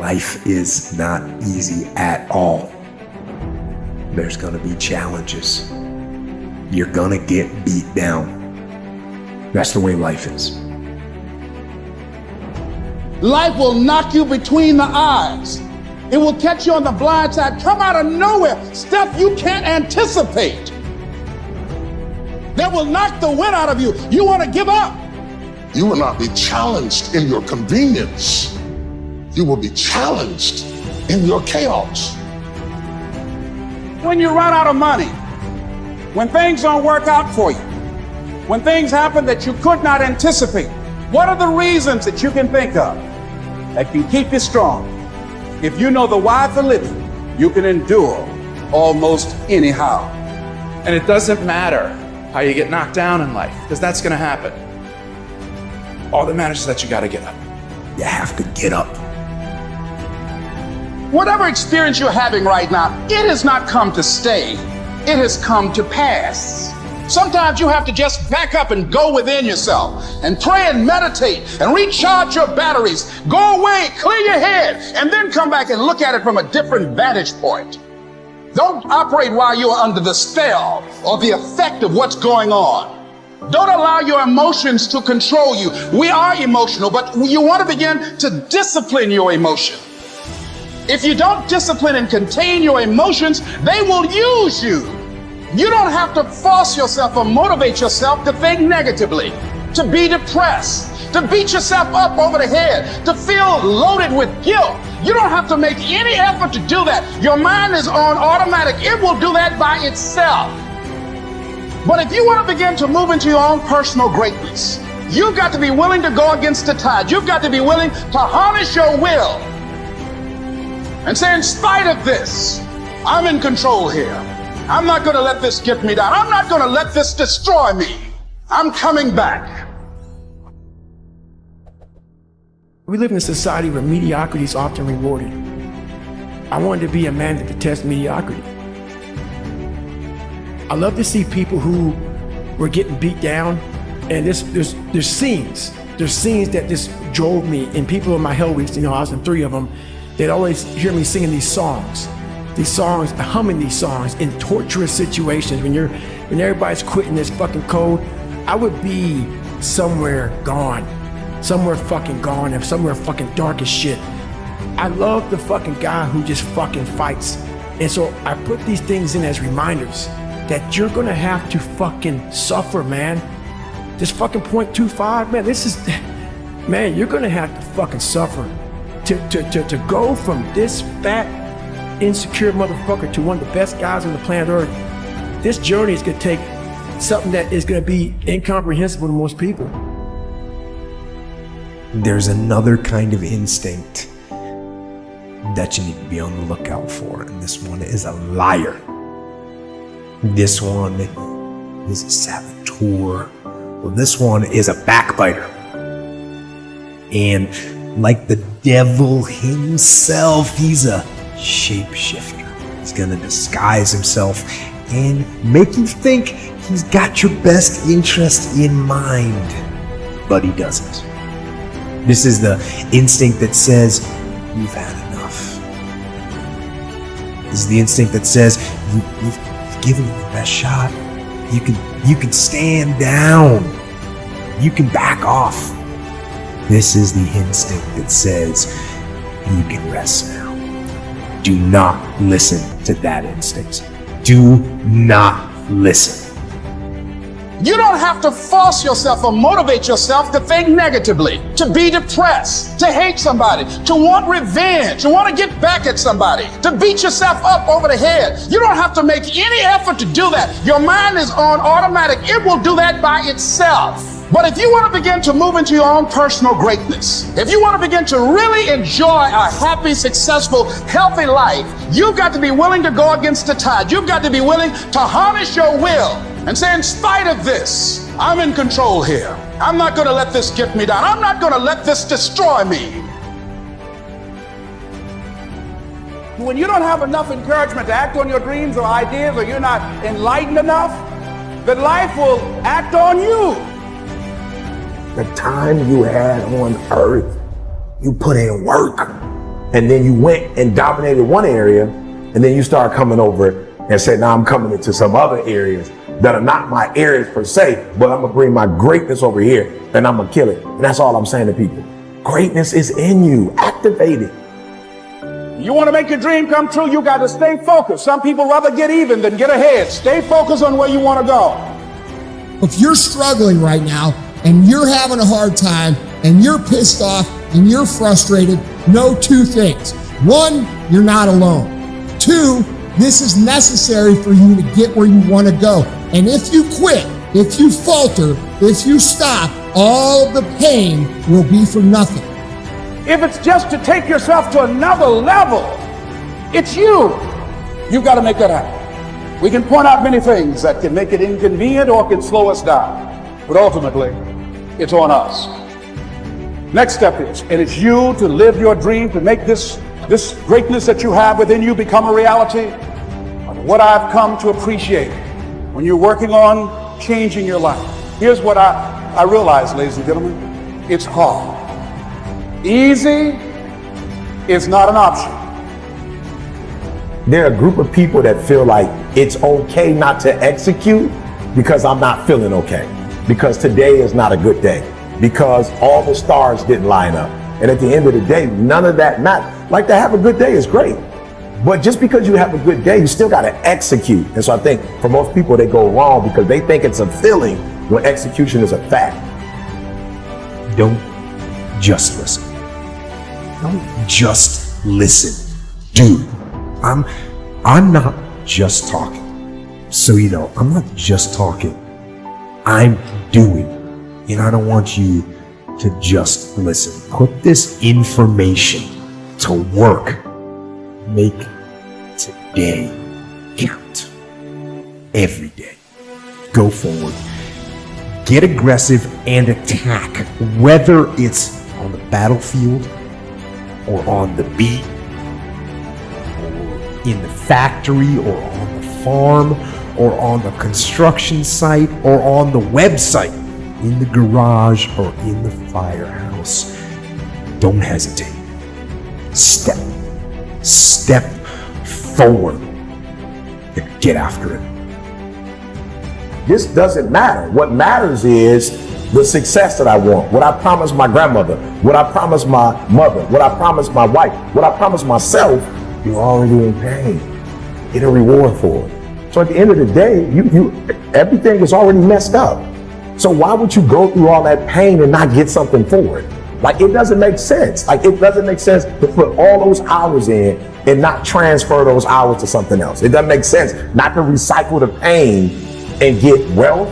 Life is not easy at all. There's gonna be challenges. You're gonna get beat down. That's the way life is. Life will knock you between the eyes. It will catch you on the blind side, come out of nowhere, stuff you can't anticipate. That will knock the wind out of you. You want to give up. You will not be challenged in your convenience. You will be challenged in your chaos. When you run out of money, when things don't work out for you, when things happen that you could not anticipate, what are the reasons that you can think of that can keep you strong? If you know the why for living, you can endure almost anyhow. And it doesn't matter how you get knocked down in life, because that's going to happen. All that matters is that you got to get up. You have to get up. Whatever experience you're having right now, it has not come to stay. It has come to pass. Sometimes you have to just back up and go within yourself and pray and meditate and recharge your batteries. Go away, clear your head, and then come back and look at it from a different vantage point. Don't operate while you are under the spell or the effect of what's going on. Don't allow your emotions to control you. We are emotional, but you want to begin to discipline your emotion. If you don't discipline and contain your emotions, they will use you. You don't have to force yourself or motivate yourself to think negatively, to be depressed, to beat yourself up over the head, to feel loaded with guilt. You don't have to make any effort to do that. Your mind is on automatic. It will do that by itself. But if you want to begin to move into your own personal greatness, you've got to be willing to go against the tide. You've got to be willing to harness your will and say, in spite of this, I'm in control here. I'm not going to let this get me down. I'm not going to let this destroy me. I'm coming back. We live in a society where mediocrity is often rewarded. I wanted to be a man that detests mediocrity. I love to see people who were getting beat down, and there's scenes that just drove me. And people in my hell weeks, I was in 3 of them, they'd always hear me singing these songs, humming these songs in torturous situations. When everybody's quitting this fucking code, I would be somewhere gone, somewhere fucking gone, and somewhere fucking dark as shit. I love the fucking guy who just fucking fights. And so I put these things in as reminders that you're gonna have to fucking suffer, man. This fucking 0.25, man, man, you're gonna have to fucking suffer to go from this fat, insecure motherfucker to one of the best guys on the planet Earth. This journey is gonna take something that is gonna be incomprehensible to most people. There's another kind of instinct that you need to be on the lookout for, and this one is a liar. This one is a saboteur. Well, this one is a backbiter. And like the devil himself, he's a shapeshifter. He's gonna disguise himself and make you think he's got your best interest in mind, but he doesn't. This is the instinct that says, you've had enough. This is the instinct that says, you've given it the best shot. You can stand down. You can back off. This is the instinct that says, you can rest now. Do not listen to that instinct. Do not listen. You don't have to force yourself or motivate yourself to think negatively, to be depressed, to hate somebody, to want revenge, to want to get back at somebody, to beat yourself up over the head. You don't have to make any effort to do that. Your mind is on automatic. It will do that by itself. But if you want to begin to move into your own personal greatness, if you want to begin to really enjoy a happy, successful, healthy life, you've got to be willing to go against the tide. You've got to be willing to harness your will and say, in spite of this, I'm in control here. I'm not going to let this get me down. I'm not going to let this destroy me. When you don't have enough encouragement to act on your dreams or ideas, or you're not enlightened enough, then life will act on you. The time you had on earth, you put in work. and then you went and dominated one area, and then you start coming over and say, now I'm coming into some other areas that are not my areas per se, but I'm gonna bring my greatness over here and I'm gonna kill it. And that's all I'm saying to people. Greatness is in you. Activate it. You want to make your dream come true, you got to stay focused. Some people rather get even than get ahead. Stay focused on where you want to go. If you're struggling right now and you're having a hard time and you're pissed off and you're frustrated, know two things. One, you're not alone. Two, this is necessary for you to get where you want to go. And if you quit, if you falter, if you stop, all the pain will be for nothing. If it's just to take yourself to another level, it's you. You've got to make that happen. We can point out many things that can make it inconvenient or can slow us down, but ultimately, it's on us. Next step is, and it's you to live your dream, to make this greatness that you have within you become a reality. What I've come to appreciate when you're working on changing your life. Here's what I realize, ladies and gentlemen, it's hard. Easy is not an option. There are a group of people that feel like it's okay not to execute because I'm not feeling okay, because today is not a good day, because all the stars didn't line up. And at the end of the day, none of that matters. Like, to have a good day is great, but just because you have a good day, you still got to execute. And so I think for most people, they go wrong because they think it's a feeling when execution is a fact. Don't just listen. Don't just listen. Do. I'm not just talking. So, I'm not just talking. I'm doing. And I don't want you to just listen. Put this information to work. Make today count. Every day. Go forward. Get aggressive and attack, whether it's on the battlefield or on the beat or in the factory or on the farm or on the construction site or on the website, in the garage or in the firehouse. Don't hesitate. Step forward and get after it. This doesn't matter. What matters is the success that I want, what I promised my grandmother, what I promised my mother, what I promised my wife, what I promised myself. You're already in pain. Get a reward for it. So at the end of the day, everything is already messed up. So why would you go through all that pain and not get something for it? Like, it doesn't make sense. Like, it doesn't make sense to put all those hours in and not transfer those hours to something else. It doesn't make sense not to recycle the pain and get wealth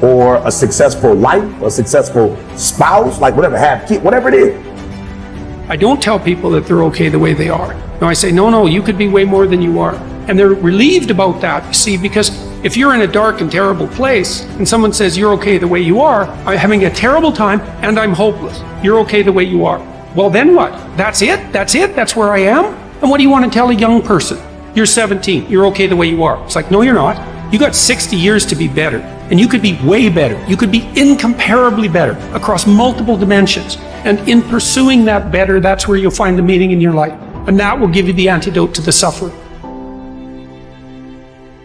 or a successful life, a successful spouse, like whatever, have kids, whatever it is. I don't tell people that they're okay the way they are. No, I say, no, you could be way more than you are. And they're relieved about that, you see, because if you're in a dark and terrible place and someone says you're okay the way you are, I'm having a terrible time and I'm hopeless. You're okay the way you are. Well, then what? That's it? That's where I am? And what do you want to tell a young person? You're 17, you're okay the way you are. It's like, no, you're not. You got 60 years to be better, and you could be way better. You could be incomparably better across multiple dimensions. And in pursuing that better, that's where you'll find the meaning in your life. And that will give you the antidote to the suffering.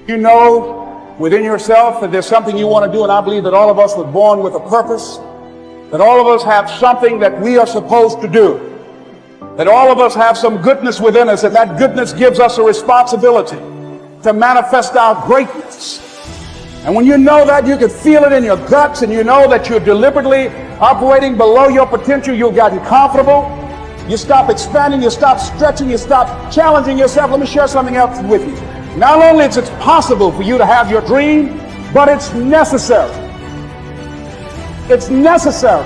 You know within yourself that there's something you want to do, and I believe that all of us were born with a purpose, that all of us have something that we are supposed to do, that all of us have some goodness within us, and that goodness gives us a responsibility to manifest our greatness. And when you know that, you can feel it in your guts, and you know that you're deliberately operating below your potential. You've gotten comfortable. You stop expanding, you stop stretching, you stop challenging yourself. Let me share something else with you. Not only is it possible for you to have your dream, but it's necessary. It's necessary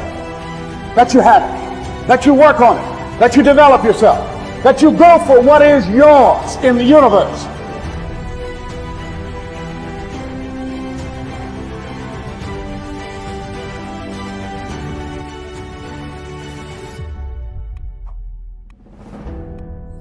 that you have it, that you work on it, that you develop yourself, that you go for what is yours in the universe.